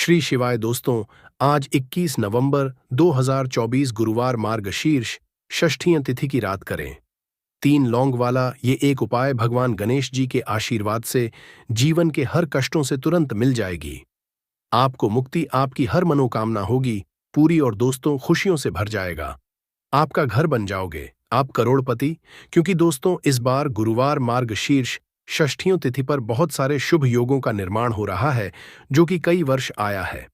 श्री शिवाय दोस्तों, आज 21 नवंबर 2024 गुरुवार मार्गशीर्ष षष्ठीय तिथि की रात करें। 3 लौंग वाला ये एक उपाय भगवान गणेश जी के आशीर्वाद से जीवन के हर कष्टों से तुरंत मिल जाएगी। आपको मुक्ति, आपकी हर मनोकामना होगी पूरी और दोस्तों खुशियों से भर जाएगा। आपका घर बन जाओगे, आप करोड़पति। क्योंकि दोस्तों इस बार गुरुवार मार्गशीर्ष षष्ठियों तिथि पर बहुत सारे शुभ योगों का निर्माण हो रहा है जो कि कई वर्ष आया है।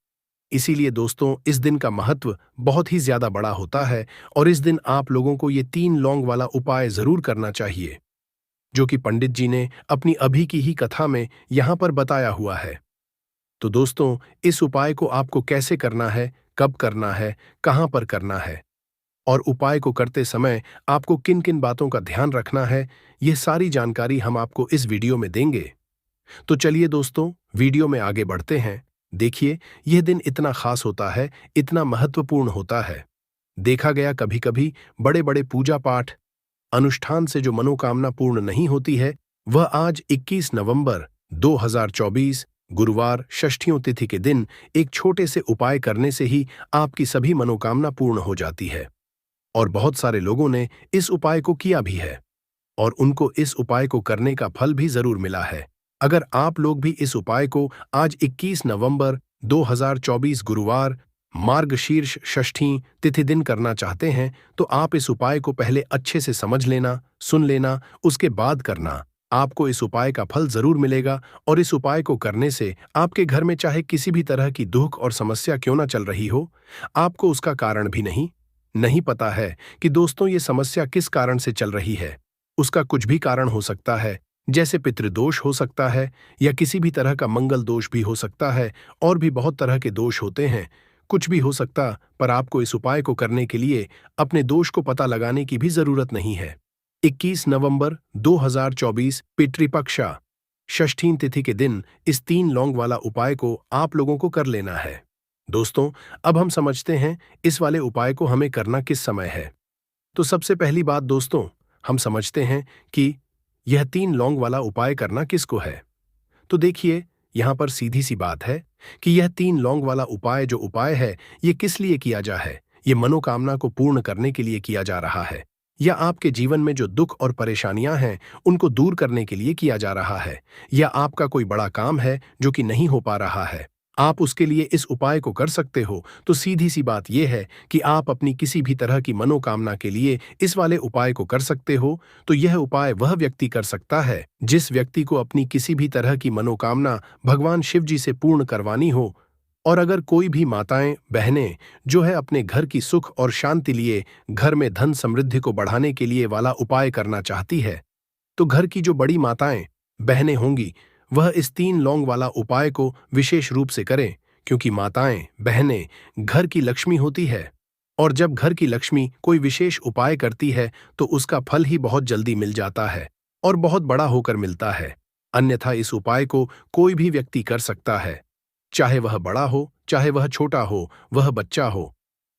इसीलिए दोस्तों इस दिन का महत्व बहुत ही ज्यादा बड़ा होता है और इस दिन आप लोगों को ये 3 लौंग वाला उपाय जरूर करना चाहिए जो कि पंडित जी ने अपनी अभी की ही कथा में यहां पर बताया हुआ है। तो दोस्तों इस उपाय को आपको कैसे करना है, कब करना है, कहां पर करना है और उपाय को करते समय आपको किन किन बातों का ध्यान रखना है, ये सारी जानकारी हम आपको इस वीडियो में देंगे। तो चलिए दोस्तों वीडियो में आगे बढ़ते हैं। देखिए यह दिन इतना खास होता है, इतना महत्वपूर्ण होता है। देखा गया कभी कभी बड़े बड़े पूजा पाठ अनुष्ठान से जो मनोकामना पूर्ण नहीं होती है, वह आज 21 नवंबर 2024 गुरुवार षष्ठियों तिथि के दिन एक छोटे से उपाय करने से ही आपकी सभी मनोकामना पूर्ण हो जाती है। और बहुत सारे लोगों ने इस उपाय को किया भी है और उनको इस उपाय को करने का फल भी जरूर मिला है। अगर आप लोग भी इस उपाय को आज 21 नवंबर 2024 गुरुवार मार्गशीर्ष षष्ठी तिथि दिन करना चाहते हैं तो आप इस उपाय को पहले अच्छे से समझ लेना, सुन लेना, उसके बाद करना। आपको इस उपाय का फल जरूर मिलेगा और इस उपाय को करने से आपके घर में चाहे किसी भी तरह की दुख और समस्या क्यों ना चल रही हो, आपको उसका कारण भी नहीं पता है कि दोस्तों ये समस्या किस कारण से चल रही है। उसका कुछ भी कारण हो सकता है, जैसे पितृदोष हो सकता है या किसी भी तरह का मंगल दोष भी हो सकता है और भी बहुत तरह के दोष होते हैं। कुछ भी हो सकता, पर आपको इस उपाय को करने के लिए अपने दोष को पता लगाने की भी जरूरत नहीं है। 21 नवंबर 2024 पितृपक्षा षष्ठी तिथि के दिन इस 3 लौंग वाला उपाय को आप लोगों को कर लेना है। दोस्तों अब हम समझते हैं इस वाले उपाय को हमें करना किस समय है। तो सबसे पहली बात दोस्तों, हम समझते हैं कि यह 3 लौंग वाला उपाय करना किसको है। तो देखिए यहां पर सीधी सी बात है कि यह 3 लौंग वाला उपाय जो उपाय है ये किस लिए किया जा है। ये मनोकामना को पूर्ण करने के लिए किया जा रहा है या आपके जीवन में जो दुख और परेशानियां हैं उनको दूर करने के लिए किया जा रहा है या आपका कोई बड़ा काम है जो कि नहीं हो पा रहा है, आप उसके लिए इस उपाय को कर सकते हो। तो सीधी सी बात यह है कि आप अपनी किसी भी तरह की मनोकामना के लिए इस वाले उपाय को कर सकते हो। तो यह उपाय वह व्यक्ति कर सकता है जिस व्यक्ति को अपनी किसी भी तरह की मनोकामना भगवान शिव जी से पूर्ण करवानी हो। और अगर कोई भी माताएं बहनें जो है अपने घर की सुख और शांति लिए घर में धन समृद्धि को बढ़ाने के लिए वाला उपाय करना चाहती है, तो घर की जो बड़ी माताएं बहनें होंगी वह इस 3 लौंग वाला उपाय को विशेष रूप से करें, क्योंकि माताएं बहनें घर की लक्ष्मी होती है और जब घर की लक्ष्मी कोई विशेष उपाय करती है तो उसका फल ही बहुत जल्दी मिल जाता है और बहुत बड़ा होकर मिलता है। अन्यथा इस उपाय को कोई भी व्यक्ति कर सकता है, चाहे वह बड़ा हो, चाहे वह छोटा हो, वह बच्चा हो।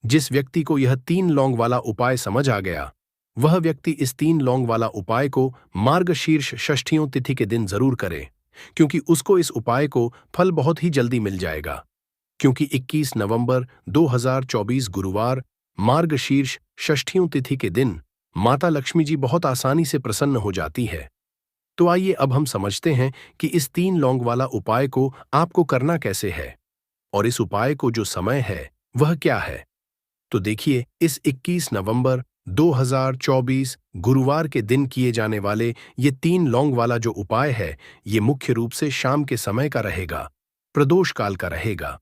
जिस व्यक्ति को यह 3 लौंग वाला उपाय समझ आ गया वह व्यक्ति इस 3 लौंग वाला उपाय को मार्गशीर्ष षष्ठियों तिथि के दिन जरूर करे, क्योंकि उसको इस उपाय को फल बहुत ही जल्दी मिल जाएगा। क्योंकि 21 नवंबर 2024 गुरुवार मार्गशीर्ष षष्ठियों तिथि के दिन माता लक्ष्मी जी बहुत आसानी से प्रसन्न हो जाती है। तो आइए अब हम समझते हैं कि इस 3 लौंग वाला उपाय को आपको करना कैसे है और इस उपाय को जो समय है वह क्या है। तो देखिए इस 21 नवंबर 2024 गुरुवार के दिन किए जाने वाले ये 3 लौंग वाला जो उपाय है ये मुख्य रूप से शाम के समय का रहेगा, प्रदोष काल का रहेगा।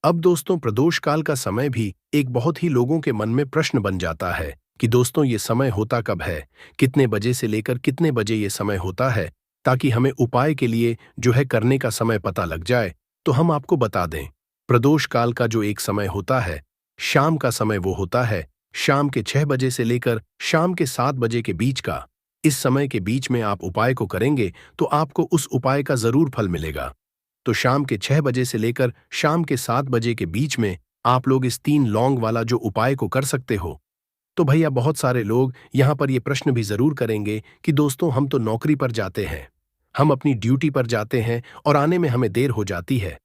अब दोस्तों प्रदोष काल का समय भी एक बहुत ही लोगों के मन में प्रश्न बन जाता है कि दोस्तों ये समय होता कब है, कितने बजे से लेकर कितने बजे ये समय होता है, ताकि हमें उपाय के लिए जो है करने का समय पता लग जाए। तो हम आपको बता दें, प्रदोष काल का जो एक समय होता है शाम का समय वो होता है शाम के 6 बजे से लेकर शाम के 7 बजे के बीच का। इस समय के बीच में आप उपाय को करेंगे तो आपको उस उपाय का जरूर फल मिलेगा। तो शाम के 6 बजे से लेकर शाम के 7 बजे के बीच में आप लोग इस 3 लौंग वाला जो उपाय को कर सकते हो। तो भैया बहुत सारे लोग यहां पर ये प्रश्न भी जरूर करेंगे कि दोस्तों हम तो नौकरी पर जाते हैं, हम अपनी ड्यूटी पर जाते हैं और आने में हमें देर हो जाती है।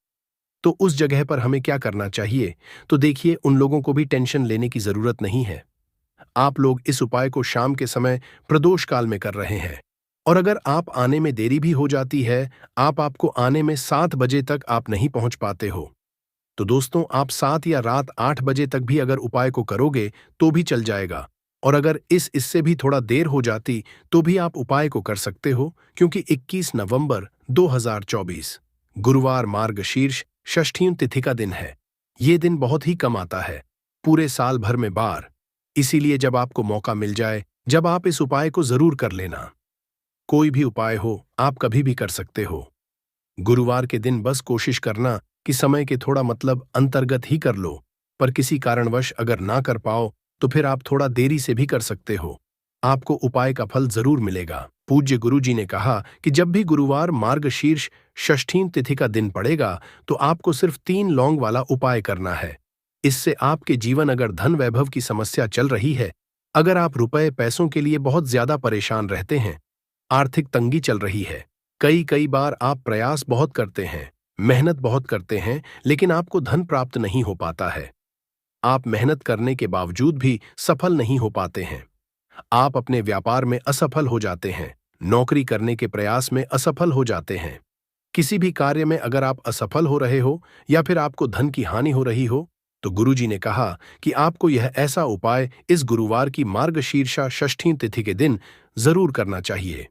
तो उस जगह पर हमें क्या करना चाहिए? तो देखिए, उन लोगों को भी टेंशन लेने की जरूरत नहीं है। आप लोग इस उपाय को शाम के समय प्रदोष काल में कर रहे हैं। और अगर आप आने में देरी भी हो जाती है, आपको आने में 7 बजे तक आप नहीं पहुंच पाते हो, तो दोस्तों आप 7 या रात 8 बजे तक भी अगर उपाय को करोगे तो भी चल जाएगा। और अगर इससे भी थोड़ा देर हो जाती तो भी आप उपाय को कर सकते हो, क्योंकि 21 नवंबर 2024 गुरुवार मार्गशीर्ष षष्ठी तिथि का दिन है। ये दिन बहुत ही कम आता है, पूरे साल भर में बार। इसीलिए जब आपको मौका मिल जाए, जब आप इस उपाय को जरूर कर लेना। कोई भी उपाय हो, आप कभी भी कर सकते हो। गुरुवार के दिन बस कोशिश करना कि समय के थोड़ा अंतर्गत ही कर लो, पर किसी कारणवश अगर ना कर पाओ तो फिर आप थोड़ा देरी से भी कर सकते हो। आपको उपाय का फल जरूर मिलेगा। पूज्य गुरु जी ने कहा कि जब भी गुरुवार मार्गशीर्ष षष्ठी तिथि का दिन पड़ेगा तो आपको सिर्फ 3 लौंग वाला उपाय करना है। इससे आपके जीवन, अगर धन वैभव की समस्या चल रही है, अगर आप रुपए पैसों के लिए बहुत ज्यादा परेशान रहते हैं, आर्थिक तंगी चल रही है, कई कई बार आप प्रयास बहुत करते हैं, मेहनत बहुत करते हैं, लेकिन आपको धन प्राप्त नहीं हो पाता है। आप मेहनत करने के बावजूद भी सफल नहीं हो पाते हैं। आप अपने व्यापार में असफल हो जाते हैं, नौकरी करने के प्रयास में असफल हो जाते हैं। किसी भी कार्य में अगर आप असफल हो रहे हो या फिर आपको धन की हानि हो रही हो, तो गुरुजी ने कहा कि आपको यह ऐसा उपाय इस गुरुवार की मार्गशीर्षा षष्ठी तिथि के दिन जरूर करना चाहिए।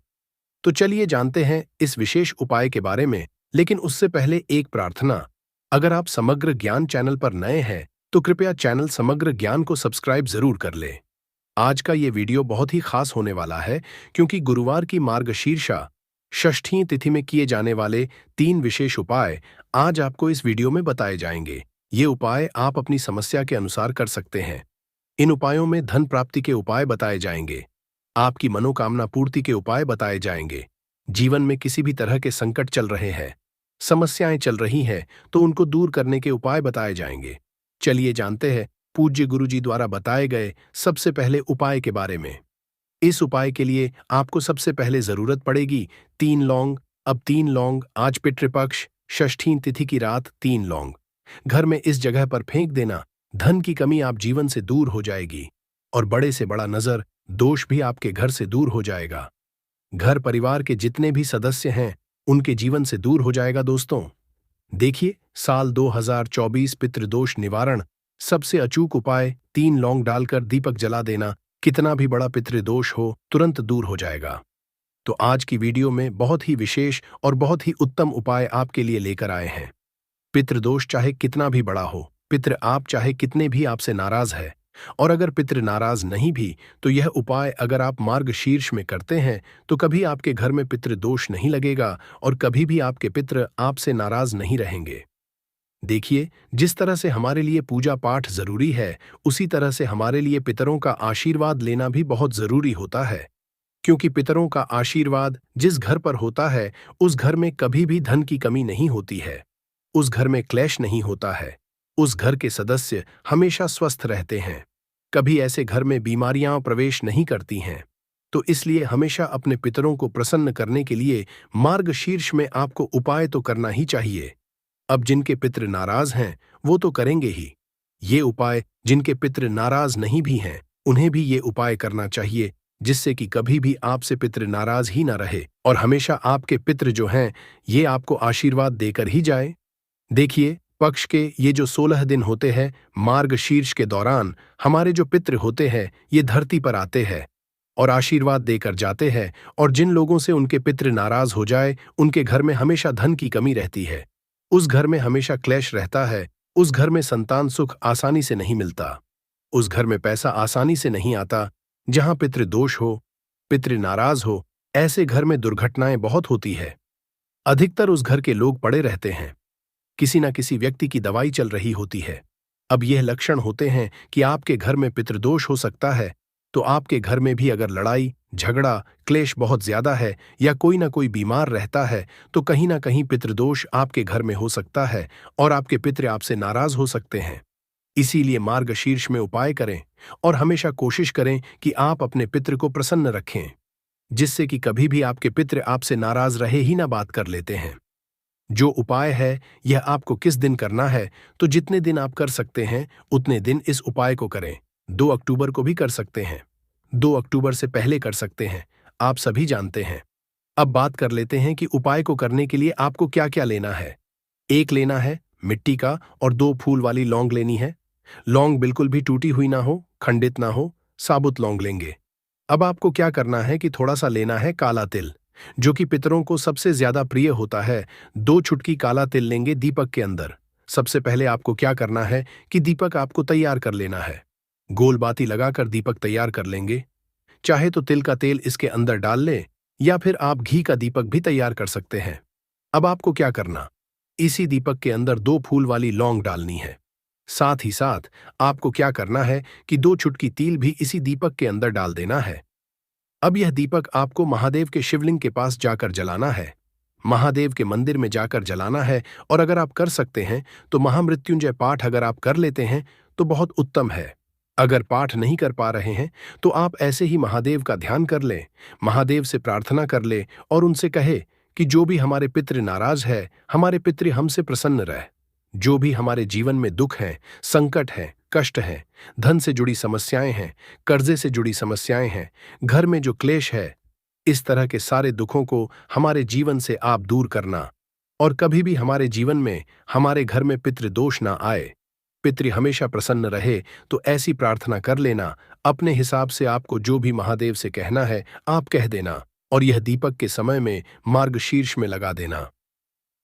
तो चलिए जानते हैं इस विशेष उपाय के बारे में, लेकिन उससे पहले एक प्रार्थना। अगर आप समग्र ज्ञान चैनल पर नए हैं तो कृपया चैनल समग्र ज्ञान को सब्सक्राइब जरूर कर लें। आज का ये वीडियो बहुत ही खास होने वाला है, क्योंकि गुरुवार की मार्गशीर्षा षष्ठी तिथि में किए जाने वाले 3 विशेष उपाय आज आपको इस वीडियो में बताए जाएंगे। ये उपाय आप अपनी समस्या के अनुसार कर सकते हैं। इन उपायों में धन प्राप्ति के उपाय बताए जाएंगे, आपकी मनोकामना पूर्ति के उपाय बताए जाएंगे। जीवन में किसी भी तरह के संकट चल रहे हैं, समस्याएं चल रही हैं, तो उनको दूर करने के उपाय बताए जाएंगे। चलिए जानते हैं पूज्य गुरु जी द्वारा बताए गए सबसे पहले उपाय के बारे में। इस उपाय के लिए आपको सबसे पहले जरूरत पड़ेगी 3 लौंग। अब 3 लौंग आज पितृपक्ष षष्ठी तिथि की रात 3 लौंग घर में इस जगह पर फेंक देना। धन की कमी आप जीवन से दूर हो जाएगी और बड़े से बड़ा नजर दोष भी आपके घर से दूर हो जाएगा। घर परिवार के जितने भी सदस्य हैं उनके जीवन से दूर हो जाएगा। दोस्तों देखिए, साल 2024 पितृदोष निवारण सबसे अचूक उपाय 3 लौंग डालकर दीपक जला देना। कितना भी बड़ा पितृदोष हो तुरंत दूर हो जाएगा। तो आज की वीडियो में बहुत ही विशेष और बहुत ही उत्तम उपाय आपके लिए लेकर आए हैं। पितृदोष चाहे कितना भी बड़ा हो, पितृ आप चाहे कितने भी आपसे नाराज है, और अगर पितृ नाराज नहीं भी, तो यह उपाय अगर आप मार्गशीर्ष में करते हैं तो कभी आपके घर में पितृदोष नहीं लगेगा और कभी भी आपके पितृ आपसे नाराज नहीं रहेंगे। देखिए, जिस तरह से हमारे लिए पूजा पाठ जरूरी है, उसी तरह से हमारे लिए पितरों का आशीर्वाद लेना भी बहुत जरूरी होता है। क्योंकि पितरों का आशीर्वाद जिस घर पर होता है, उस घर में कभी भी धन की कमी नहीं होती है, उस घर में क्लेश नहीं होता है, उस घर के सदस्य हमेशा स्वस्थ रहते हैं, कभी ऐसे घर में बीमारियां प्रवेश नहीं करती हैं। तो इसलिए हमेशा अपने पितरों को प्रसन्न करने के लिए मार्गशीर्ष में आपको उपाय तो करना ही चाहिए। अब जिनके पितृ नाराज हैं वो तो करेंगे ही, ये उपाय जिनके पितृ नाराज नहीं भी हैं उन्हें भी ये उपाय करना चाहिए, जिससे कि कभी भी आपसे पितृ नाराज ही ना रहे और हमेशा आपके पितृ जो हैं ये आपको आशीर्वाद देकर ही जाए। देखिए, पक्ष के ये जो 16 दिन होते हैं मार्गशीर्ष के दौरान, हमारे जो पितृ होते हैं ये धरती पर आते हैं और आशीर्वाद देकर जाते हैं, और जिन लोगों से उनके पितृ नाराज हो जाए उनके घर में हमेशा धन की कमी रहती है, उस घर में हमेशा क्लेश रहता है, उस घर में संतान सुख आसानी से नहीं मिलता, उस घर में पैसा आसानी से नहीं आता। जहां पितृ दोष हो, पितृ नाराज हो, ऐसे घर में दुर्घटनाएं बहुत होती है। अधिकतर उस घर के लोग पड़े रहते हैं, किसी न किसी व्यक्ति की दवाई चल रही होती है। अब यह लक्षण होते हैं कि आपके घर में पितृदोष हो सकता है, तो आपके घर में भी अगर लड़ाई झगड़ा क्लेश बहुत ज्यादा है या कोई ना कोई बीमार रहता है, तो कहीं ना कहीं पितृदोष आपके घर में हो सकता है और आपके पितृ आपसे नाराज हो सकते हैं। इसीलिए मार्गशीर्ष में उपाय करें और हमेशा कोशिश करें कि आप अपने पितृ को प्रसन्न रखें, जिससे कि कभी भी आपके पितृ आपसे नाराज रहे ही ना बात कर लेते हैं। जो उपाय है यह आपको किस दिन करना है, तो जितने दिन आप कर सकते हैं उतने दिन इस उपाय को करें। 2 अक्टूबर को भी कर सकते हैं, 2 अक्टूबर से पहले कर सकते हैं, आप सभी जानते हैं। अब बात कर लेते हैं कि उपाय को करने के लिए आपको क्या क्या लेना है। एक लेना है मिट्टी का और 2 फूल वाली लौंग लेनी है। लौंग बिल्कुल भी टूटी हुई ना हो, खंडित ना हो, साबुत लौंग लेंगे। अब आपको क्या करना है कि थोड़ा सा लेना है काला तिल, जो कि पितरों को सबसे ज्यादा प्रिय होता है। 2 चुटकी काला तिल लेंगे दीपक के अंदर। सबसे पहले आपको क्या करना है कि दीपक आपको तैयार कर लेना है। गोल बाती लगाकर दीपक तैयार कर लेंगे। चाहे तो तिल का तेल इसके अंदर डाल लें या फिर आप घी का दीपक भी तैयार कर सकते हैं। अब आपको क्या करना, इसी दीपक के अंदर 2 फूल वाली लौंग डालनी है। साथ ही साथ आपको क्या करना है कि 2 चुटकी तिल भी इसी दीपक के अंदर डाल देना है। अब यह दीपक आपको महादेव के शिवलिंग के पास जाकर जलाना है। महादेव के मंदिर में जाकर जलाना है। और अगर आप कर सकते हैं तो महामृत्युंजय पाठ अगर आप कर लेते हैं तो बहुत उत्तम है। अगर पाठ नहीं कर पा रहे हैं तो आप ऐसे ही महादेव का ध्यान कर लें, महादेव से प्रार्थना कर ले और उनसे कहे कि जो भी हमारे पितृ नाराज है, हमारे पितृ हमसे प्रसन्न रहे। जो भी हमारे जीवन में दुख हैं, संकट हैं, कष्ट हैं, धन से जुड़ी समस्याएं हैं, कर्जे से जुड़ी समस्याएं हैं, घर में जो क्लेश है, इस तरह के सारे दुखों को हमारे जीवन से आप दूर करना। और कभी भी हमारे जीवन में, हमारे घर में पितृदोष ना आए, पितृ हमेशा प्रसन्न रहे, तो ऐसी प्रार्थना कर लेना। अपने हिसाब से आपको जो भी महादेव से कहना है आप कह देना और यह दीपक के समय में मार्गशीर्ष में लगा देना।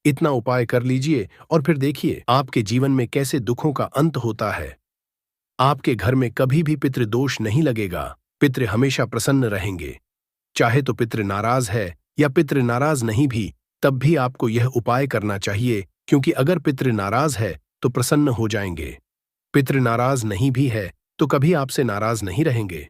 इतना उपाय कर लीजिए और फिर देखिए आपके जीवन में कैसे दुखों का अंत होता है। आपके घर में कभी भी पितृदोष नहीं लगेगा, पितृ हमेशा प्रसन्न रहेंगे। चाहे तो पितृ नाराज है या पितृ नाराज नहीं भी, तब भी आपको यह उपाय करना चाहिए, क्योंकि अगर पितृ नाराज है तो प्रसन्न हो जाएंगे। पितृ नाराज नहीं भी है तो कभी आपसे नाराज नहीं रहेंगे।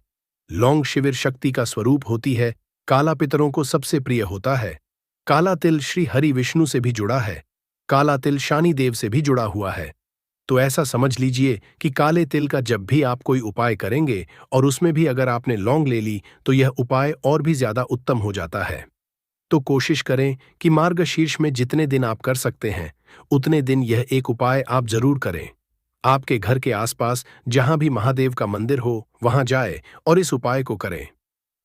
लौंग शिविर शक्ति का स्वरूप होती है, काला पितरों को सबसे प्रिय होता है। काला तिल श्री हरि विष्णु से भी जुड़ा है, काला तिल शानी देव से भी जुड़ा हुआ है। तो ऐसा समझ लीजिए कि काले तिल का जब भी आप कोई उपाय करेंगे और उसमें भी अगर आपने लौंग ले ली तो यह उपाय और भी ज्यादा उत्तम हो जाता है। तो कोशिश करें कि मार्गशीर्ष में जितने दिन आप कर सकते हैं उतने दिन यह एक उपाय आप जरूर करें। आपके घर के आसपास जहां भी महादेव का मंदिर हो वहां जाए और इस उपाय को करें।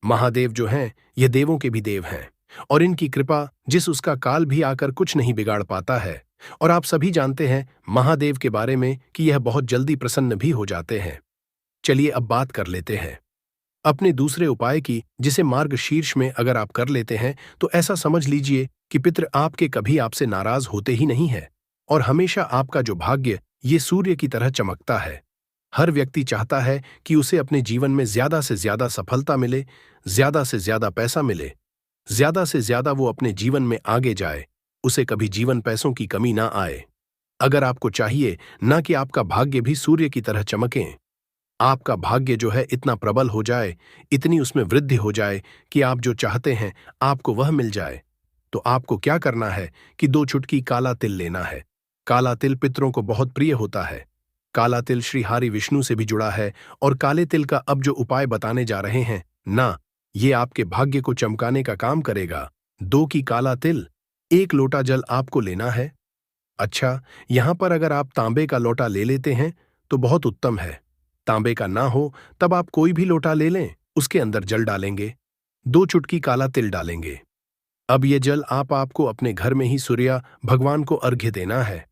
महादेव जो हैं ये देवों के भी देव हैं और इनकी कृपा जिस उसका काल भी आकर कुछ नहीं बिगाड़ पाता है। और आप सभी जानते हैं महादेव के बारे में कि यह बहुत जल्दी प्रसन्न भी हो जाते हैं। चलिए अब बात कर लेते हैं अपने दूसरे उपाय की, जिसे मार्गशीर्ष में अगर आप कर लेते हैं तो ऐसा समझ लीजिए कि पितृ आपके कभी आपसे नाराज होते ही नहीं है और हमेशा आपका जो भाग्य ये सूर्य की तरह चमकता है। हर व्यक्ति चाहता है कि उसे अपने जीवन में ज्यादा से ज्यादा सफलता मिले, ज्यादा से ज्यादा पैसा मिले, ज्यादा से ज्यादा वो अपने जीवन में आगे जाए, उसे कभी जीवन पैसों की कमी ना आए। अगर आपको चाहिए ना कि आपका भाग्य भी सूर्य की तरह चमके, आपका भाग्य जो है इतना प्रबल हो जाए, इतनी उसमें वृद्धि हो जाए कि आप जो चाहते हैं आपको वह मिल जाए, तो आपको क्या करना है कि 2 चुटकी काला तिल लेना है। काला तिल पितरों को बहुत प्रिय होता है। काला तिल श्री हरि विष्णु से भी जुड़ा है और काले तिल का अब जो उपाय बताने जा रहे हैं ना, ये आपके भाग्य को चमकाने का काम करेगा। 2 की काला तिल, 1 लोटा जल आपको लेना है। अच्छा, यहां पर अगर आप तांबे का लोटा ले लेते हैं तो बहुत उत्तम है। तांबे का ना हो तब आप कोई भी लोटा ले लें, उसके अंदर जल डालेंगे, 2 चुटकी काला तिल डालेंगे। अब ये जल आपको अपने घर में ही सूर्य भगवान को अर्घ्य देना है।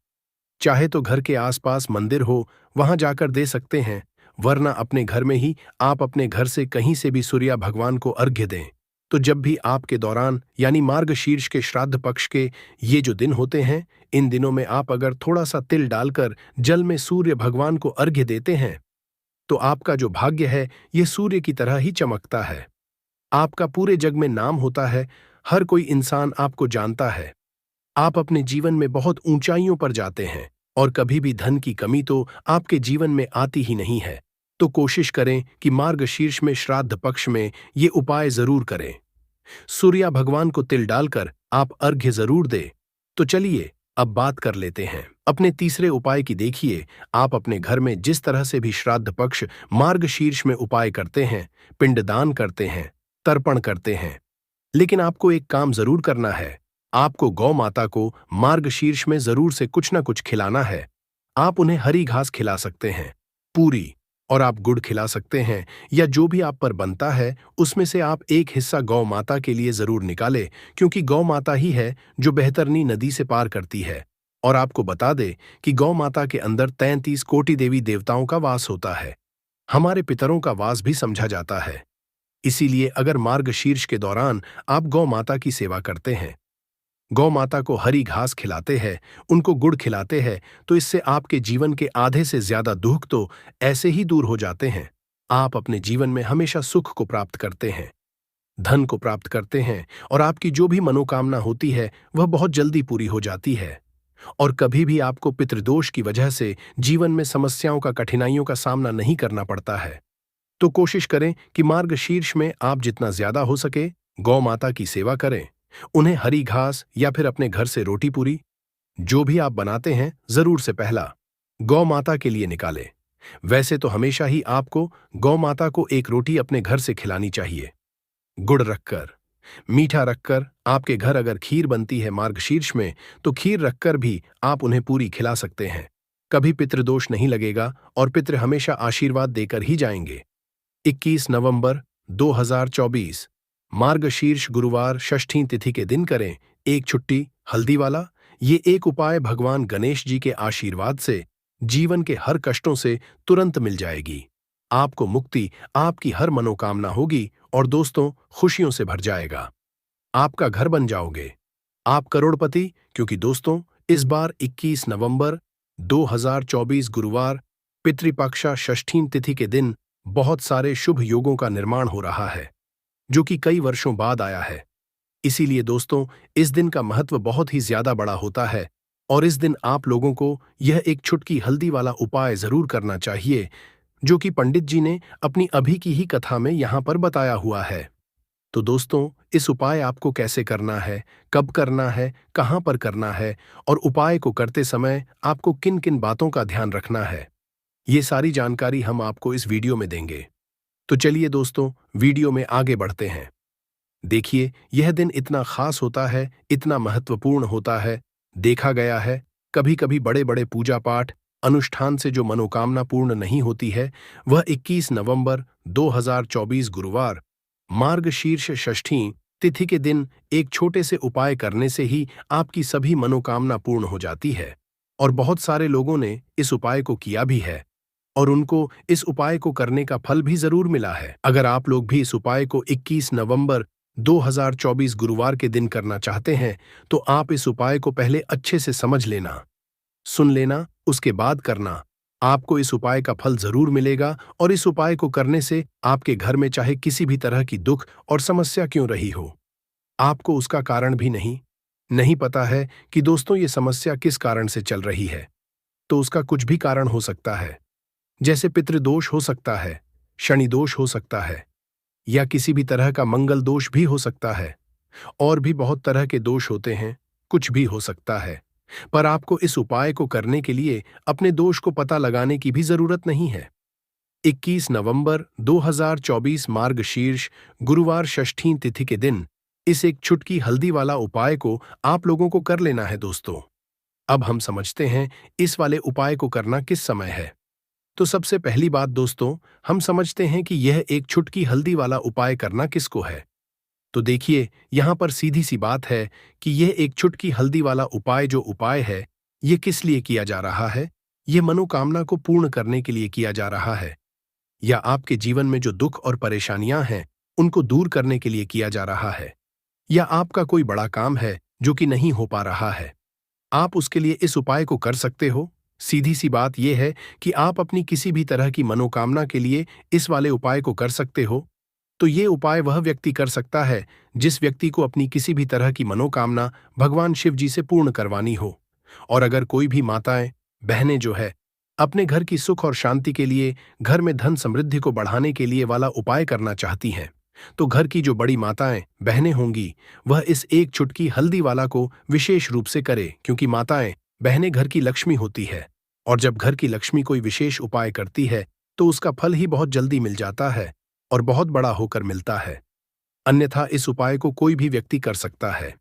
चाहे तो घर के आसपास मंदिर हो वहां जाकर दे सकते हैं, वरना अपने घर में ही आप अपने घर से कहीं से भी सूर्य भगवान को अर्घ्य दें। तो जब भी आपके दौरान यानी मार्गशीर्ष के श्राद्ध पक्ष के ये जो दिन होते हैं, इन दिनों में आप अगर थोड़ा सा तिल डालकर जल में सूर्य भगवान को अर्घ्य देते हैं तो आपका जो भाग्य है ये सूर्य की तरह ही चमकता है। आपका पूरे जग में नाम होता है, हर कोई इंसान आपको जानता है। आप अपने जीवन में बहुत ऊंचाइयों पर जाते हैं और कभी भी धन की कमी तो आपके जीवन में आती ही नहीं है। तो कोशिश करें कि मार्गशीर्ष में श्राद्ध पक्ष में ये उपाय जरूर करें। सूर्य भगवान को तिल डालकर आप अर्घ्य जरूर दें। तो चलिए अब बात कर लेते हैं अपने तीसरे उपाय की। देखिए, आप अपने घर में जिस तरह से भी श्राद्ध पक्ष मार्गशीर्ष में उपाय करते हैं, पिंडदान करते हैं, तर्पण करते हैं, लेकिन आपको एक काम जरूर करना है। आपको गौ माता को मार्गशीर्ष में जरूर से कुछ न कुछ खिलाना है। आप उन्हें हरी घास खिला सकते हैं, पूरी, और आप गुड़ खिला सकते हैं, या जो भी आप पर बनता है उसमें से आप एक हिस्सा गौ माता के लिए जरूर निकालें, क्योंकि गौ माता ही है जो बैतरनी नदी से पार करती है। और आपको बता दे कि गौ माता के अंदर 33 कोटि देवी देवताओं का वास होता है। हमारे पितरों का वास भी समझा जाता है। इसीलिए अगर मार्गशीर्ष के दौरान आप गौ माता की सेवा करते हैं, गौ माता को हरी घास खिलाते हैं, उनको गुड़ खिलाते हैं, तो इससे आपके जीवन के आधे से ज्यादा दुख तो ऐसे ही दूर हो जाते हैं। आप अपने जीवन में हमेशा सुख को प्राप्त करते हैं, धन को प्राप्त करते हैं, और आपकी जो भी मनोकामना होती है वह बहुत जल्दी पूरी हो जाती है। और कभी भी आपको पितृदोष की वजह से जीवन में समस्याओं का, कठिनाइयों का सामना नहीं करना पड़ता है। तो कोशिश करें कि मार्गशीर्ष में आप जितना ज्यादा हो सके गौ माता की सेवा करें। उन्हें हरी घास या फिर अपने घर से रोटी पूरी जो भी आप बनाते हैं जरूर से पहला गौ माता के लिए निकालें। वैसे तो हमेशा ही आपको गौ माता को एक रोटी अपने घर से खिलानी चाहिए, गुड़ रखकर, मीठा रखकर। आपके घर अगर खीर बनती है मार्गशीर्ष में, तो खीर रखकर भी आप उन्हें पूरी खिला सकते हैं। कभी पितृदोष नहीं लगेगा और पितृ हमेशा आशीर्वाद देकर ही जाएंगे। 21 नवंबर 2024 मार्गशीर्ष गुरुवार षष्ठी तिथि के दिन करें एक छुट्टी हल्दी वाला। ये एक उपाय भगवान गणेश जी के आशीर्वाद से जीवन के हर कष्टों से तुरंत मिल जाएगी। आपको मुक्ति, आपकी हर मनोकामना होगी और दोस्तों खुशियों से भर जाएगा। आपका घर बन जाओगे, आप करोड़पति, क्योंकि दोस्तों इस बार 21 नवंबर 2024 गुरुवार पितृपक्षा षष्ठी तिथि के दिन बहुत सारे शुभ योगों का निर्माण हो रहा है, जो कि कई वर्षों बाद आया है। इसीलिए दोस्तों इस दिन का महत्व बहुत ही ज्यादा बड़ा होता है, और इस दिन आप लोगों को यह एक छुटकी हल्दी वाला उपाय जरूर करना चाहिए, जो कि पंडित जी ने अपनी अभी की ही कथा में यहां पर बताया हुआ है। तो दोस्तों इस उपाय आपको कैसे करना है, कब करना है, कहां पर करना है, और उपाय को करते समय आपको किन किन बातों का ध्यान रखना है, ये सारी जानकारी हम आपको इस वीडियो में देंगे। तो चलिए दोस्तों वीडियो में आगे बढ़ते हैं। देखिए यह दिन इतना खास होता है, इतना महत्वपूर्ण होता है। देखा गया है कभी कभी बड़े बड़े पूजा पाठ अनुष्ठान से जो मनोकामना पूर्ण नहीं होती है, वह 21 नवंबर 2024 गुरुवार मार्गशीर्ष षष्ठी तिथि के दिन एक छोटे से उपाय करने से ही आपकी सभी मनोकामना पूर्ण हो जाती है। और बहुत सारे लोगों ने इस उपाय को किया भी है, और उनको इस उपाय को करने का फल भी जरूर मिला है। अगर आप लोग भी इस उपाय को 21 नवंबर 2024 गुरुवार के दिन करना चाहते हैं, तो आप इस उपाय को पहले अच्छे से समझ लेना, सुन लेना, उसके बाद करना। आपको इस उपाय का फल जरूर मिलेगा, और इस उपाय को करने से आपके घर में चाहे किसी भी तरह की दुख और समस्या क्यों रही हो, आपको उसका कारण भी नहीं पता है कि दोस्तों ये समस्या किस कारण से चल रही है, तो उसका कुछ भी कारण हो सकता है। जैसे पितृदोष हो सकता है, शनि दोष हो सकता है, या किसी भी तरह का मंगल दोष भी हो सकता है, और भी बहुत तरह के दोष होते हैं, कुछ भी हो सकता है। पर आपको इस उपाय को करने के लिए अपने दोष को पता लगाने की भी जरूरत नहीं है। 21 नवंबर 2024 मार्गशीर्ष गुरुवार षष्ठी तिथि के दिन इस एक छुटकी हल्दी वाला उपाय को आप लोगों को कर लेना है दोस्तों। अब हम समझते हैं इस वाले उपाय को करना किस समय है। तो सबसे पहली बात दोस्तों, हम समझते हैं कि यह एक छुटकी हल्दी वाला उपाय करना किसको है। तो देखिए यहां पर सीधी सी बात है कि यह एक छुटकी हल्दी वाला उपाय जो उपाय है, यह किस लिए किया जा रहा है। यह मनोकामना को पूर्ण करने के लिए किया जा रहा है, या आपके जीवन में जो दुख और परेशानियां हैं उनको दूर करने के लिए किया जा रहा है, या आपका कोई बड़ा काम है जो कि नहीं हो पा रहा है, आप उसके लिए इस उपाय को कर सकते हो। सीधी सी बात यह है कि आप अपनी किसी भी तरह की मनोकामना के लिए इस वाले उपाय को कर सकते हो। तो ये उपाय वह व्यक्ति कर सकता है जिस व्यक्ति को अपनी किसी भी तरह की मनोकामना भगवान शिव जी से पूर्ण करवानी हो। और अगर कोई भी माताएं, बहनें जो है अपने घर की सुख और शांति के लिए, घर में धन समृद्धि को बढ़ाने के लिए वाला उपाय करना चाहती हैं, तो घर की जो बड़ी माताएं, बहनें होंगी, वह इस एक छुटकी हल्दी वाला को विशेष रूप से करे, क्योंकि माताएं, बहनें घर की लक्ष्मी होती है, और जब घर की लक्ष्मी कोई विशेष उपाय करती है तो उसका फल ही बहुत जल्दी मिल जाता है और बहुत बड़ा होकर मिलता है। अन्यथा इस उपाय को कोई भी व्यक्ति कर सकता है,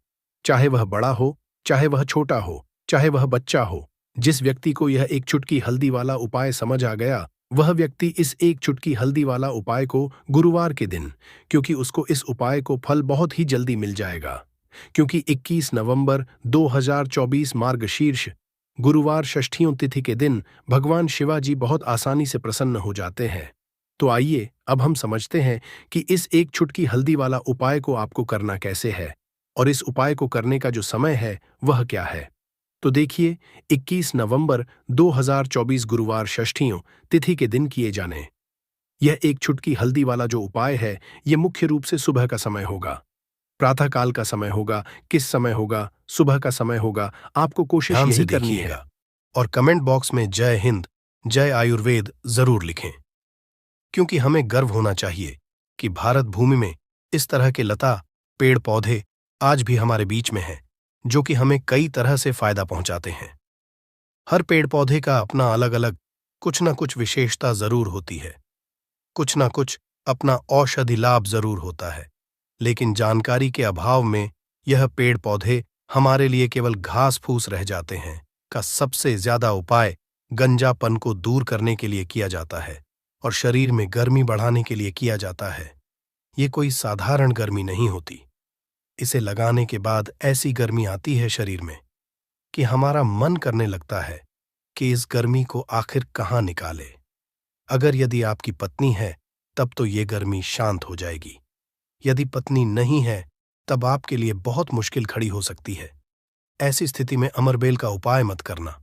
चाहे वह बड़ा हो, चाहे वह छोटा हो, चाहे वह बच्चा हो। जिस व्यक्ति को यह एक चुटकी हल्दी वाला उपाय समझ आ गया, वह व्यक्ति इस एक चुटकी हल्दी वाला उपाय को गुरुवार के दिन, क्योंकि उसको इस उपाय को फल बहुत ही जल्दी मिल जाएगा, क्योंकि 21 नवंबर 2024 मार्गशीर्ष गुरुवार षष्ठियों तिथि के दिन भगवान शिवाजी बहुत आसानी से प्रसन्न हो जाते हैं। तो आइए अब हम समझते हैं कि इस एक चुटकी हल्दी वाला उपाय को आपको करना कैसे है और इस उपाय को करने का जो समय है वह क्या है। तो देखिए, 21 नवंबर 2024 गुरुवार षष्ठियों तिथि के दिन किए जाने यह एक चुटकी हल्दी वाला जो उपाय है, यह मुख्य रूप से सुबह का समय होगा, प्रातःकाल का समय होगा, किस समय होगा, सुबह का समय होगा, आपको कोशिश ध्यान से यही करनी है। देखिएगा और कमेंट बॉक्स में जय हिंद, जय आयुर्वेद जरूर लिखें, क्योंकि हमें गर्व होना चाहिए कि भारत भूमि में इस तरह के लता पेड़ पौधे आज भी हमारे बीच में हैं, जो कि हमें कई तरह से फायदा पहुंचाते हैं। हर पेड़ पौधे का अपना अलग अलग कुछ न कुछ विशेषता जरूर होती है, कुछ न कुछ अपना औषधि लाभ जरूर होता है, लेकिन जानकारी के अभाव में यह पेड़ पौधे हमारे लिए केवल घास फूस रह जाते हैं। का सबसे ज्यादा उपाय गंजापन को दूर करने के लिए किया जाता है और शरीर में गर्मी बढ़ाने के लिए किया जाता है। ये कोई साधारण गर्मी नहीं होती। इसे लगाने के बाद ऐसी गर्मी आती है शरीर में कि हमारा मन करने लगता है कि इस गर्मी को आखिर कहाँ निकाले। अगर यदि आपकी पत्नी है तब तो ये गर्मी शांत हो जाएगी, यदि पत्नी नहीं है तब आपके लिए बहुत मुश्किल खड़ी हो सकती है। ऐसी स्थिति में अमरबेल का उपाय मत करना।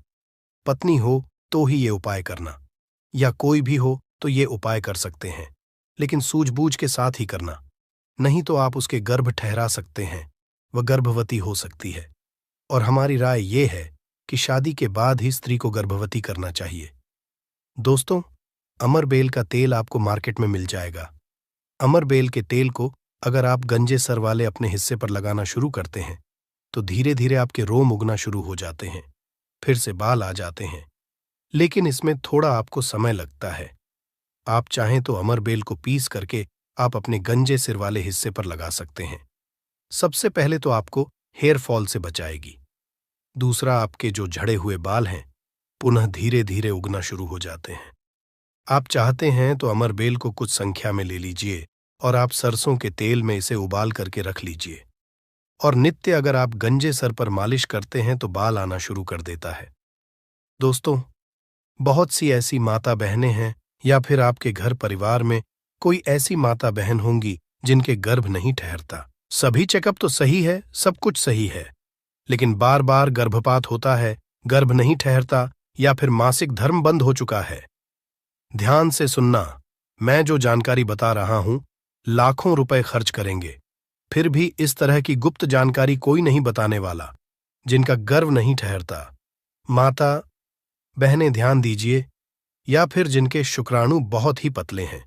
पत्नी हो तो ही ये उपाय करना, या कोई भी हो तो ये उपाय कर सकते हैं, लेकिन सूझबूझ के साथ ही करना, नहीं तो आप उसके गर्भ ठहरा सकते हैं, वह गर्भवती हो सकती है। और हमारी राय ये है कि शादी के बाद ही स्त्री को गर्भवती करना चाहिए। दोस्तों, अमरबेल का तेल आपको मार्केट में मिल जाएगा। अमरबेल के तेल को अगर आप गंजे सर वाले अपने हिस्से पर लगाना शुरू करते हैं तो धीरे धीरे आपके रोम उगना शुरू हो जाते हैं, फिर से बाल आ जाते हैं, लेकिन इसमें थोड़ा आपको समय लगता है। आप चाहें तो अमरबेल को पीस करके आप अपने गंजे सिर वाले हिस्से पर लगा सकते हैं। सबसे पहले तो आपको हेयर फॉल से बचाएगी। दूसरा, आपके जो झड़े हुए बाल हैं पुनः धीरे धीरे उगना शुरू हो जाते हैं। आप चाहते हैं तो अमरबेल को कुछ संख्या में ले लीजिए और आप सरसों के तेल में इसे उबाल करके रख लीजिए, और नित्य अगर आप गंजे सर पर मालिश करते हैं तो बाल आना शुरू कर देता है। दोस्तों, बहुत सी ऐसी माता बहनें हैं या फिर आपके घर परिवार में कोई ऐसी माता बहन होंगी जिनके गर्भ नहीं ठहरता। सभी चेकअप तो सही है, सब कुछ सही है, लेकिन बार बार गर्भपात होता है, गर्भ नहीं ठहरता, या फिर मासिक धर्म बंद हो चुका है। ध्यान से सुनना, मैं जो जानकारी बता रहा हूं लाखों रुपए खर्च करेंगे, फिर भी इस तरह की गुप्त जानकारी कोई नहीं बताने वाला। जिनका गर्भ नहीं ठहरता, माता बहनें ध्यान दीजिए, या फिर जिनके शुक्राणु बहुत ही पतले हैं,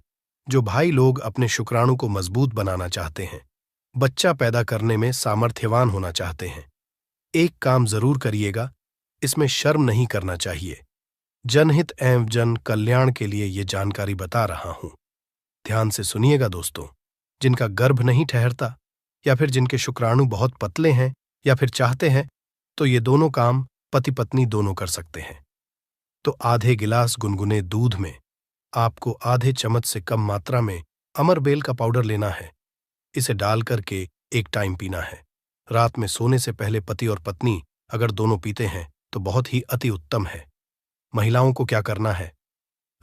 जो भाई लोग अपने शुक्राणु को मजबूत बनाना चाहते हैं, बच्चा पैदा करने में सामर्थ्यवान होना चाहते हैं, एक काम जरूर करिएगा, इसमें शर्म नहीं करना चाहिए। जनहित एवं जन कल्याण के लिए ये जानकारी बता रहा हूं। ध्यान से सुनिएगा दोस्तों, जिनका गर्भ नहीं ठहरता या फिर जिनके शुक्राणु बहुत पतले हैं या फिर चाहते हैं, तो ये दोनों काम पति पत्नी दोनों कर सकते हैं। तो आधे गिलास गुनगुने दूध में आपको आधे चम्मच से कम मात्रा में अमरबेल का पाउडर लेना है। इसे डाल करके एक टाइम पीना है। रात में सोने से पहले पति और पत्नी अगर दोनों पीते हैं तो बहुत ही अति उत्तम है। महिलाओं को क्या करना है,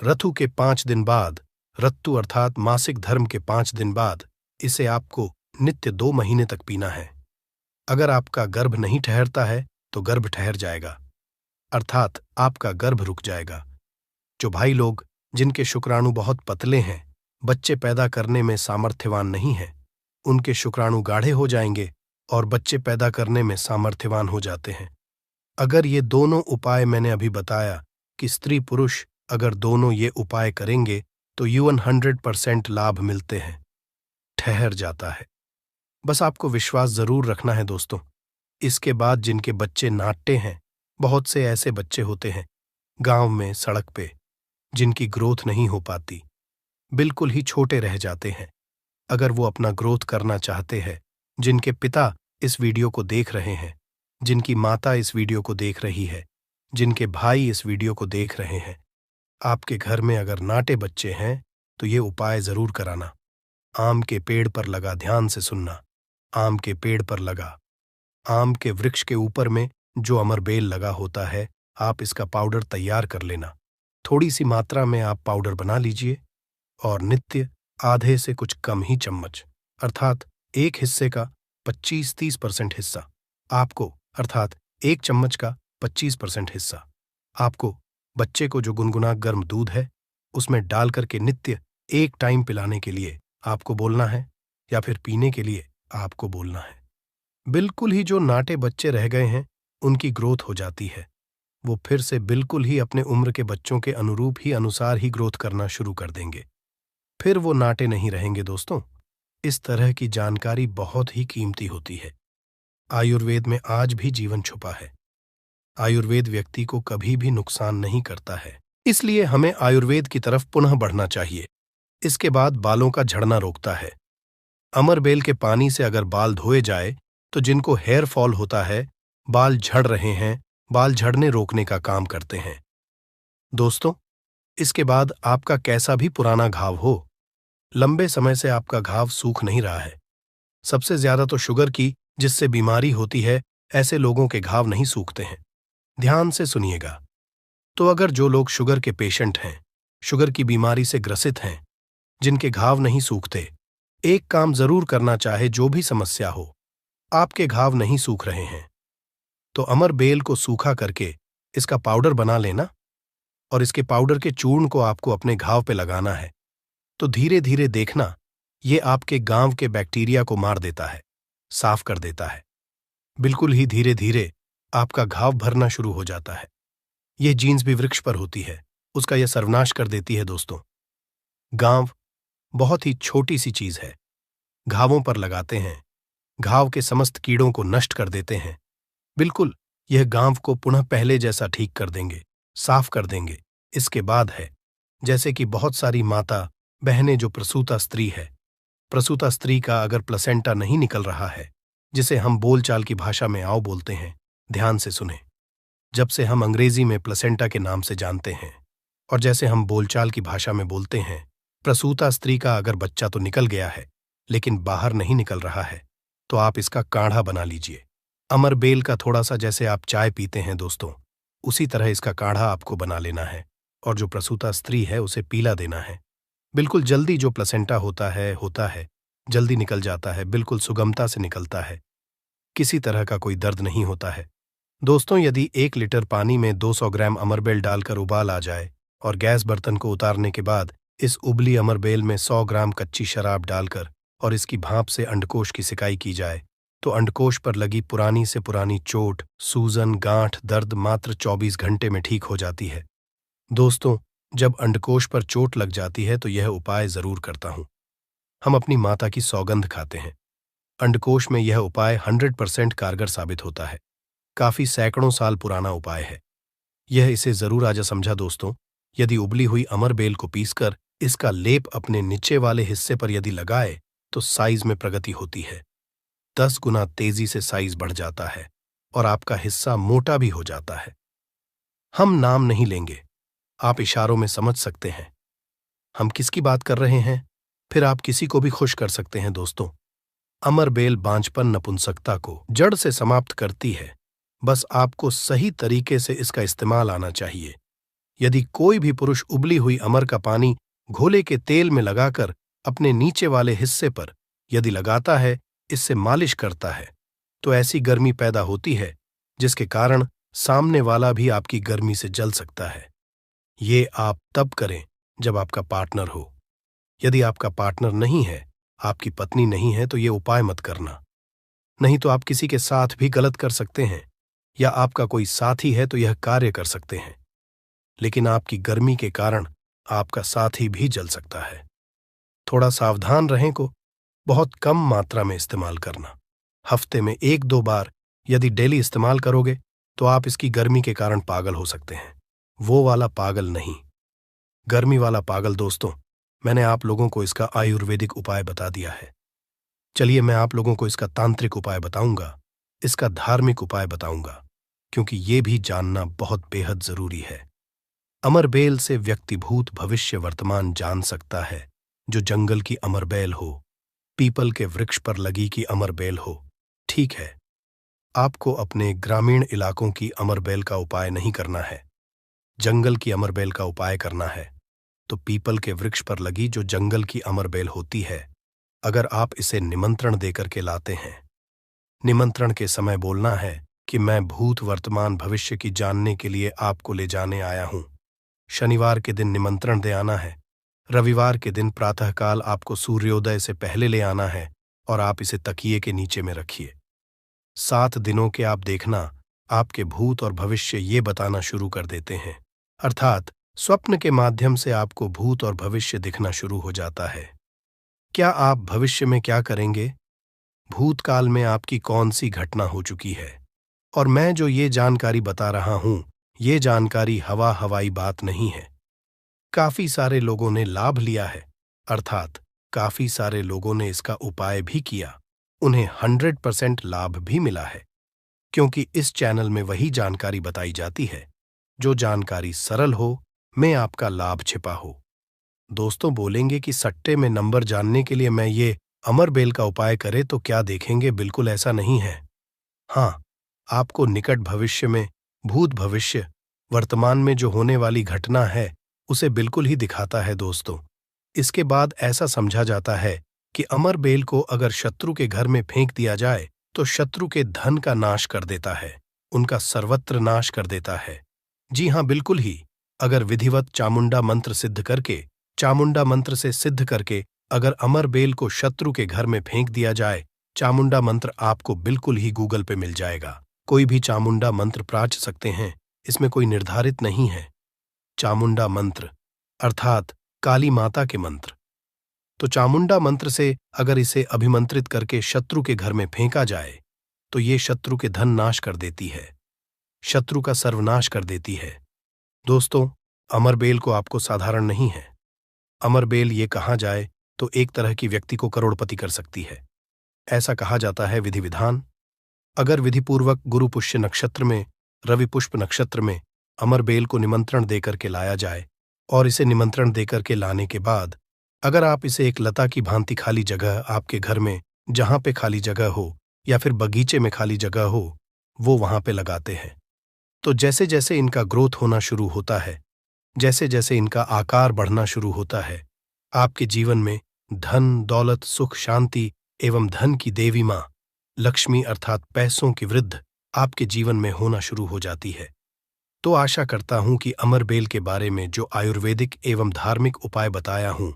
ऋतु के 5 दिन बाद, ऋतु अर्थात मासिक धर्म के 5 दिन बाद इसे आपको नित्य 2 महीने तक पीना है। अगर आपका गर्भ नहीं ठहरता है तो गर्भ ठहर जाएगा, अर्थात आपका गर्भ रुक जाएगा। जो भाई लोग जिनके शुक्राणु बहुत पतले हैं, बच्चे पैदा करने में सामर्थ्यवान नहीं हैं, उनके शुक्राणु गाढ़े हो जाएंगे और बच्चे पैदा करने में सामर्थ्यवान हो जाते हैं। अगर ये दोनों उपाय मैंने अभी बताया कि स्त्री पुरुष अगर दोनों ये उपाय करेंगे तो 100% लाभ मिलते हैं, ठहर जाता है। बस आपको विश्वास जरूर रखना है दोस्तों। इसके बाद जिनके बच्चे नाट्य हैं, बहुत से ऐसे बच्चे होते हैं गांव में, सड़क पे, जिनकी ग्रोथ नहीं हो पाती, बिल्कुल ही छोटे रह जाते हैं। अगर वो अपना ग्रोथ करना चाहते हैं, जिनके पिता इस वीडियो को देख रहे हैं, जिनकी माता इस वीडियो को देख रही है, जिनके भाई इस वीडियो को देख रहे हैं, आपके घर में अगर नाटे बच्चे हैं तो ये उपाय जरूर कराना। आम के पेड़ पर लगा, ध्यान से सुनना, आम के पेड़ पर लगा, आम के वृक्ष के ऊपर में जो अमरबेल लगा होता है, आप इसका पाउडर तैयार कर लेना। थोड़ी सी मात्रा में आप पाउडर बना लीजिए और नित्य आधे से कुछ कम ही चम्मच, अर्थात एक हिस्से का 25-30% हिस्सा आपको, अर्थात एक चम्मच का 25% हिस्सा आपको बच्चे को जो गुनगुना गर्म दूध है उसमें डाल करके नित्य एक टाइम पिलाने के लिए आपको बोलना है, या फिर पीने के लिए आपको बोलना है। बिल्कुल ही जो नाटे बच्चे रह गए हैं उनकी ग्रोथ हो जाती है, वो फिर से बिल्कुल ही अपने उम्र के बच्चों के अनुरूप ही अनुसार ही ग्रोथ करना शुरू कर देंगे, फिर वो नाटे नहीं रहेंगे। दोस्तों, इस तरह की जानकारी बहुत ही कीमती होती है। आयुर्वेद में आज भी जीवन छुपा है। आयुर्वेद व्यक्ति को कभी भी नुकसान नहीं करता है, इसलिए हमें आयुर्वेद की तरफ पुनः बढ़ना चाहिए। इसके बाद बालों का झड़ना रोकता है। अमरबेल के पानी से अगर बाल धोए जाए तो जिनको हेयर फॉल होता है, बाल झड़ रहे हैं, बाल झड़ने रोकने का काम करते हैं। दोस्तों, इसके बाद आपका कैसा भी पुराना घाव हो, लंबे समय से आपका घाव सूख नहीं रहा है, सबसे ज्यादा तो शुगर की जिससे बीमारी होती है, ऐसे लोगों के घाव नहीं सूखते हैं। ध्यान से सुनिएगा। तो अगर जो लोग शुगर के पेशेंट हैं, शुगर की बीमारी से ग्रसित हैं, जिनके घाव नहीं सूखते, एक काम जरूर करना चाहे, जो भी समस्या हो, आपके घाव नहीं सूख रहे हैं तो अमरबेल को सूखा करके इसका पाउडर बना लेना और इसके पाउडर के चूर्ण को आपको अपने घाव पे लगाना है। तो धीरे धीरे देखना, ये आपके गांव के बैक्टीरिया को मार देता है, साफ कर देता है। बिल्कुल ही धीरे धीरे आपका घाव भरना शुरू हो जाता है। यह जीन्स भी वृक्ष पर होती है, उसका यह सर्वनाश कर देती है। दोस्तों, गांव बहुत ही छोटी सी चीज है, घावों पर लगाते हैं, घाव के समस्त कीड़ों को नष्ट कर देते हैं। बिल्कुल यह गांव को पुनः पहले जैसा ठीक कर देंगे, साफ कर देंगे। इसके बाद है, जैसे कि बहुत सारी माता बहनें जो प्रसूता स्त्री है, प्रसूता स्त्री का अगर प्लेसेंटा नहीं निकल रहा है, जिसे हम बोलचाल की भाषा में आओ बोलते हैं, ध्यान से सुने। जब से हम अंग्रेजी में प्लेसेंटा के नाम से जानते हैं और जैसे हम बोलचाल की भाषा में बोलते हैं, प्रसूता स्त्री का अगर बच्चा तो निकल गया है लेकिन बाहर नहीं निकल रहा है, तो आप इसका काढ़ा बना लीजिए। अमरबेल का थोड़ा सा जैसे आप चाय पीते हैं दोस्तों, उसी तरह इसका काढ़ा आपको बना लेना है और जो प्रसूता स्त्री है उसे पीला देना है। बिल्कुल जल्दी जो प्लेसेंटा होता है, जल्दी निकल जाता है, बिल्कुल सुगमता से निकलता है, किसी तरह का कोई दर्द नहीं होता है। दोस्तों, यदि 1 लीटर पानी में 200 ग्राम अमरबेल डालकर उबाल आ जाए और गैस बर्तन को उतारने के बाद इस उबली अमरबेल में 100 ग्राम कच्ची शराब डालकर और इसकी भाप से अंडकोश की सिकाई की जाए, तो अंडकोश पर लगी पुरानी से पुरानी चोट, सूजन, गांठ, दर्द मात्र 24 घंटे में ठीक हो जाती है। दोस्तों, जब अंडकोश पर चोट लग जाती है तो यह उपाय जरूर करता हूं। हम अपनी माता की सौगंध खाते हैं। अंडकोश में यह उपाय 100% कारगर साबित होता है। काफी सैकड़ों साल पुराना उपाय है यह, इसे जरूर आजा समझा। दोस्तों, यदि उबली हुई अमरबेल को पीसकर इसका लेप अपने नीचे वाले हिस्से पर यदि लगाए तो साइज में प्रगति होती है। 10 गुना तेजी से साइज बढ़ जाता है और आपका हिस्सा मोटा भी हो जाता है। हम नाम नहीं लेंगे, आप इशारों में समझ सकते हैं हम किसकी बात कर रहे हैं, फिर आप किसी को भी खुश कर सकते हैं। दोस्तों, अमरबेल बांझपन, नपुंसकता को जड़ से समाप्त करती है। बस आपको सही तरीके से इसका इस्तेमाल आना चाहिए। यदि कोई भी पुरुष उबली हुई अमर का पानी घोले के तेल में लगाकर अपने नीचे वाले हिस्से पर यदि लगाता है, इससे मालिश करता है, तो ऐसी गर्मी पैदा होती है जिसके कारण सामने वाला भी आपकी गर्मी से जल सकता है। ये आप तब करें जब आपका पार्टनर हो। यदि आपका पार्टनर नहीं है, आपकी पत्नी नहीं है, तो ये उपाय मत करना। नहीं तो आप किसी के साथ भी गलत कर सकते हैं, या आपका कोई साथी है तो यह कार्य कर सकते हैं, लेकिन आपकी गर्मी के कारण आपका साथी भी जल सकता है। थोड़ा सावधान रहें को बहुत कम मात्रा में इस्तेमाल करना। हफ्ते में 1-2 बार यदि डेली इस्तेमाल करोगे तो आप इसकी गर्मी के कारण पागल हो सकते हैं। वो वाला पागल नहीं, गर्मी वाला पागल। दोस्तों, मैंने आप लोगों को इसका आयुर्वेदिक उपाय बता दिया है। चलिए मैं आप लोगों को इसका तांत्रिक उपाय बताऊंगा, इसका धार्मिक उपाय बताऊंगा, क्योंकि ये भी जानना बहुत बेहद जरूरी है। अमरबेल से व्यक्ति भूत भविष्य वर्तमान जान सकता है। जो जंगल की अमरबेल हो, पीपल के वृक्ष पर लगी की अमरबेल हो। ठीक है, आपको अपने ग्रामीण इलाकों की अमरबेल का उपाय नहीं करना है, जंगल की अमरबेल का उपाय करना है। तो पीपल के वृक्ष पर लगी जो जंगल की अमरबेल होती है, अगर आप इसे निमंत्रण देकर के लाते हैं, निमंत्रण के समय बोलना है कि मैं भूत वर्तमान भविष्य की जानने के लिए आपको ले जाने आया हूं। शनिवार के दिन निमंत्रण दे आना है, रविवार के दिन प्रातःकाल आपको सूर्योदय से पहले ले आना है और आप इसे तकिए के नीचे में रखिए। 7 दिनों के आप देखना, आपके भूत और भविष्य ये बताना शुरू कर देते हैं, अर्थात स्वप्न के माध्यम से आपको भूत और भविष्य दिखना शुरू हो जाता है। क्या आप भविष्य में क्या करेंगे, भूतकाल में आपकी कौन सी घटना हो चुकी है, और मैं जो ये जानकारी बता रहा हूं, ये जानकारी हवाई बात नहीं है। काफी सारे लोगों ने लाभ लिया है, अर्थात काफी सारे लोगों ने इसका उपाय भी किया, उन्हें 100% लाभ भी मिला है, क्योंकि इस चैनल में वही जानकारी बताई जाती है जो जानकारी सरल हो, में आपका लाभ छिपा हो। दोस्तों बोलेंगे कि सट्टे में नंबर जानने के लिए मैं ये अमरबेल का उपाय करे तो क्या देखेंगे, बिल्कुल ऐसा नहीं है। हाँ, आपको निकट भविष्य में भूत भविष्य वर्तमान में जो होने वाली घटना है उसे बिल्कुल ही दिखाता है दोस्तों। इसके बाद ऐसा समझा जाता है कि अमरबेल को अगर शत्रु के घर में फेंक दिया जाए तो शत्रु के धन का नाश कर देता है, उनका सर्वत्र नाश कर देता है। जी हाँ, बिल्कुल ही। अगर विधिवत चामुंडा मंत्र सिद्ध करके, चामुंडा मंत्र से सिद्ध करके अगर अमरबेल को शत्रु के घर में फेंक दिया जाए, चामुंडा मंत्र आपको बिल्कुल ही गूगल पे मिल जाएगा। कोई भी चामुंडा मंत्र प्राच सकते हैं, इसमें कोई निर्धारित नहीं है। चामुंडा मंत्र अर्थात काली माता के मंत्र। तो चामुंडा मंत्र से अगर इसे अभिमंत्रित करके शत्रु के घर में फेंका जाए तो ये शत्रु के धन नाश कर देती है, शत्रु का सर्वनाश कर देती है। दोस्तों, अमरबेल को आपको साधारण नहीं है। अमरबेल ये कहा जाए तो एक तरह की व्यक्ति को करोड़पति कर सकती है। ऐसा कहा जाता है विधि विधान। अगर विधिपूर्वक गुरु पुष्य नक्षत्र में, रवि पुष्प नक्षत्र में अमरबेल को निमंत्रण देकर के लाया जाए और इसे निमंत्रण देकर के लाने के बाद अगर आप इसे एक लता की भांति खाली जगह आपके घर में, जहां पे खाली जगह हो या फिर बगीचे में खाली जगह हो, वो वहां पे लगाते हैं, तो जैसे जैसे इनका ग्रोथ होना शुरू होता है, जैसे जैसे इनका आकार बढ़ना शुरू होता है, आपके जीवन में धन दौलत सुख शांति एवं धन की देवी मां लक्ष्मी अर्थात पैसों की वृद्धि आपके जीवन में होना शुरू हो जाती है। तो आशा करता हूं कि अमरबेल के बारे में जो आयुर्वेदिक एवं धार्मिक उपाय बताया हूं,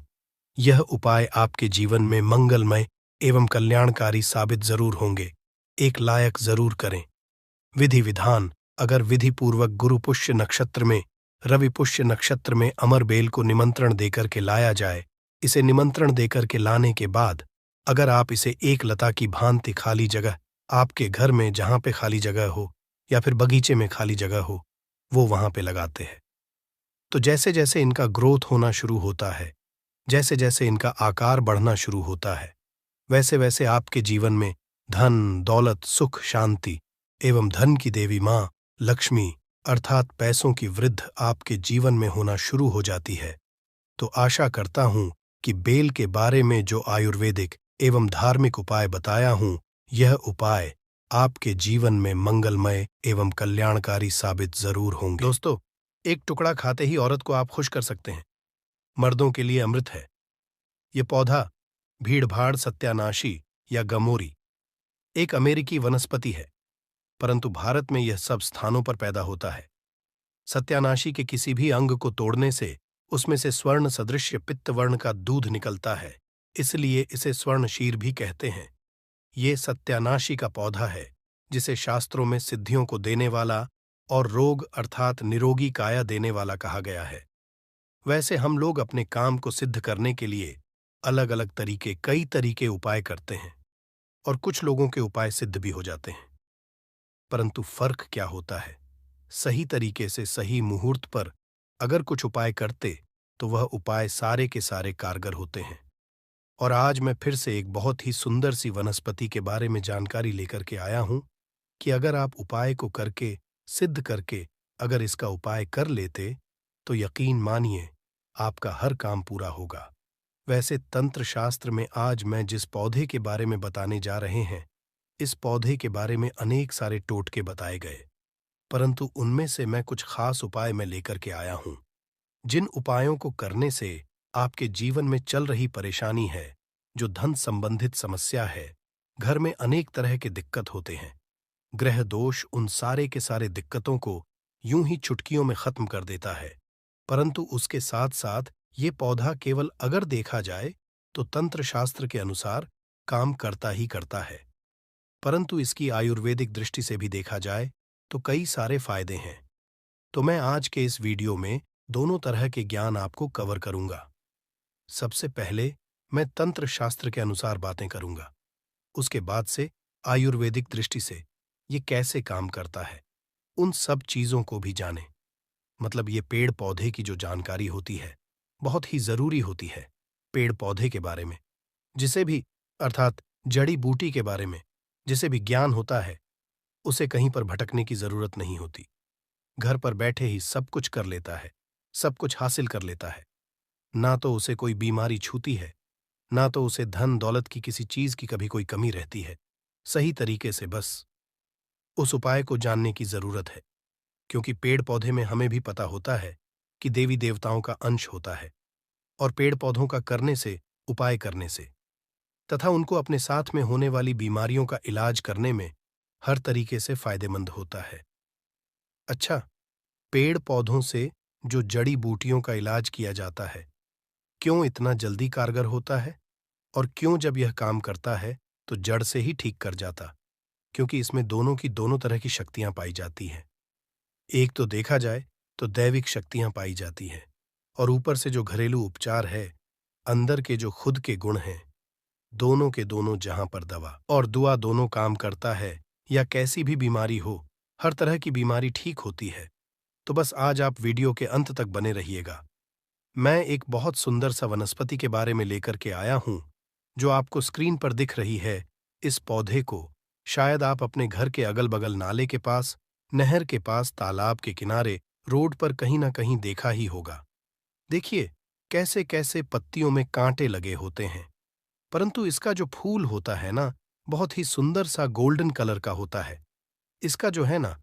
यह उपाय आपके जीवन में मंगलमय एवं कल्याणकारी साबित जरूर होंगे। एक लायक जरूर करें। विधि विधान, अगर विधि पूर्वक गुरु पुष्य नक्षत्र में, रवि पुष्य नक्षत्र में अमरबेल को निमंत्रण देकर के लाया जाए, इसे निमंत्रण देकर के लाने के बाद अगर आप इसे एक लता की भांति खाली जगह आपके घर में, जहां पे खाली जगह हो या फिर बगीचे में खाली जगह हो, वो वहां पे लगाते हैं, तो जैसे जैसे इनका ग्रोथ होना शुरू होता है, जैसे जैसे इनका आकार बढ़ना शुरू होता है, वैसे वैसे आपके जीवन में धन दौलत सुख शांति एवं धन की देवी मां लक्ष्मी अर्थात पैसों की वृद्धि आपके जीवन में होना शुरू हो जाती है। तो आशा करता हूं कि बेल के बारे में जो आयुर्वेदिक एवं धार्मिक उपाय बताया हूं, यह उपाय आपके जीवन में मंगलमय एवं कल्याणकारी साबित जरूर होंगे। दोस्तों, एक टुकड़ा खाते ही औरत को आप खुश कर सकते हैं, मर्दों के लिए अमृत है। ये पौधा भीड़भाड़ सत्यानाशी या गमोरी एक अमेरिकी वनस्पति है, परंतु भारत में यह सब स्थानों पर पैदा होता है। सत्यानाशी के किसी भी अंग को तोड़ने से उसमें से स्वर्ण सदृश्य पित्त वर्ण का दूध निकलता है, इसलिए इसे स्वर्णशीर भी कहते हैं। ये सत्यानाशी का पौधा है जिसे शास्त्रों में सिद्धियों को देने वाला और रोग अर्थात निरोगी काया देने वाला कहा गया है। वैसे हम लोग अपने काम को सिद्ध करने के लिए अलग अलग कई तरीके उपाय करते हैं और कुछ लोगों के उपाय सिद्ध भी हो जाते हैं, परंतु फर्क क्या होता है, सही तरीके से सही मुहूर्त पर अगर कुछ उपाय करते तो वह उपाय सारे के सारे कारगर होते हैं। और आज मैं फिर से एक बहुत ही सुंदर सी वनस्पति के बारे में जानकारी लेकर के आया हूं कि अगर आप उपाय को करके, सिद्ध करके अगर इसका उपाय कर लेते तो यकीन मानिए आपका हर काम पूरा होगा। वैसे तंत्र शास्त्र में आज मैं जिस पौधे के बारे में बताने जा रहे हैं, इस पौधे के बारे में अनेक सारे टोटके बताए गए, परंतु उनमें से मैं कुछ खास उपाय मैं लेकर के आया हूं, जिन उपायों को करने से आपके जीवन में चल रही परेशानी है, जो धन संबंधित समस्या है, घर में अनेक तरह के दिक्कत होते हैं, ग्रह दोष उन सारे के सारे दिक्कतों को यूं ही चुटकियों में खत्म कर देता है। परंतु उसके साथ साथ ये पौधा केवल अगर देखा जाए तो तंत्र शास्त्र के अनुसार काम करता ही करता है, परंतु इसकी आयुर्वेदिक दृष्टि से भी देखा जाए तो कई सारे फायदे हैं। तो मैं आज के इस वीडियो में दोनों तरह के ज्ञान आपको कवर करूंगा। सबसे पहले मैं तंत्र शास्त्र के अनुसार बातें करूंगा, उसके बाद से आयुर्वेदिक दृष्टि से ये कैसे काम करता है उन सब चीजों को भी जानें। मतलब ये पेड़ पौधे की जो जानकारी होती है बहुत ही जरूरी होती है। पेड़ पौधे के बारे में जिसे भी, अर्थात जड़ी बूटी के बारे में जिसे भी ज्ञान होता है, उसे कहीं पर भटकने की जरूरत नहीं होती। घर पर बैठे ही सब कुछ कर लेता है, सब कुछ हासिल कर लेता है। ना तो उसे कोई बीमारी छूती है, ना तो उसे धन दौलत की किसी चीज की कभी कोई कमी रहती है। सही तरीके से बस उस उपाय को जानने की जरूरत है, क्योंकि पेड़ पौधे में हमें भी पता होता है कि देवी देवताओं का अंश होता है, और पेड़ पौधों का करने से, उपाय करने से तथा उनको अपने साथ में होने वाली बीमारियों का इलाज करने में हर तरीके से फायदेमंद होता है। अच्छा, पेड़ पौधों से जो जड़ी बूटियों का इलाज किया जाता है, क्यों इतना जल्दी कारगर होता है और क्यों जब यह काम करता है तो जड़ से ही ठीक कर जाता? क्योंकि इसमें दोनों की दोनों तरह की शक्तियां पाई जाती हैं। एक तो देखा जाए तो दैविक शक्तियां पाई जाती हैं, और ऊपर से जो घरेलू उपचार है, अंदर के जो खुद के गुण हैं, दोनों के दोनों जहां पर दवा और दुआ दोनों काम करता है। या कैसी भी बीमारी हो, हर तरह की बीमारी ठीक होती है। तो बस आज आप वीडियो के अंत तक बने रहिएगा। मैं एक बहुत सुंदर सा वनस्पति के बारे में लेकर के आया हूं, जो आपको स्क्रीन पर दिख रही है। इस पौधे को शायद आप अपने घर के अगल बगल नाले के पास, नहर के पास, तालाब के किनारे, रोड पर कहीं ना कहीं देखा ही होगा। देखिए कैसे कैसे पत्तियों में कांटे लगे होते हैं, परंतु इसका जो फूल होता है ना, बहुत ही सुंदर सा गोल्डन कलर का होता है। इसका जो है ना,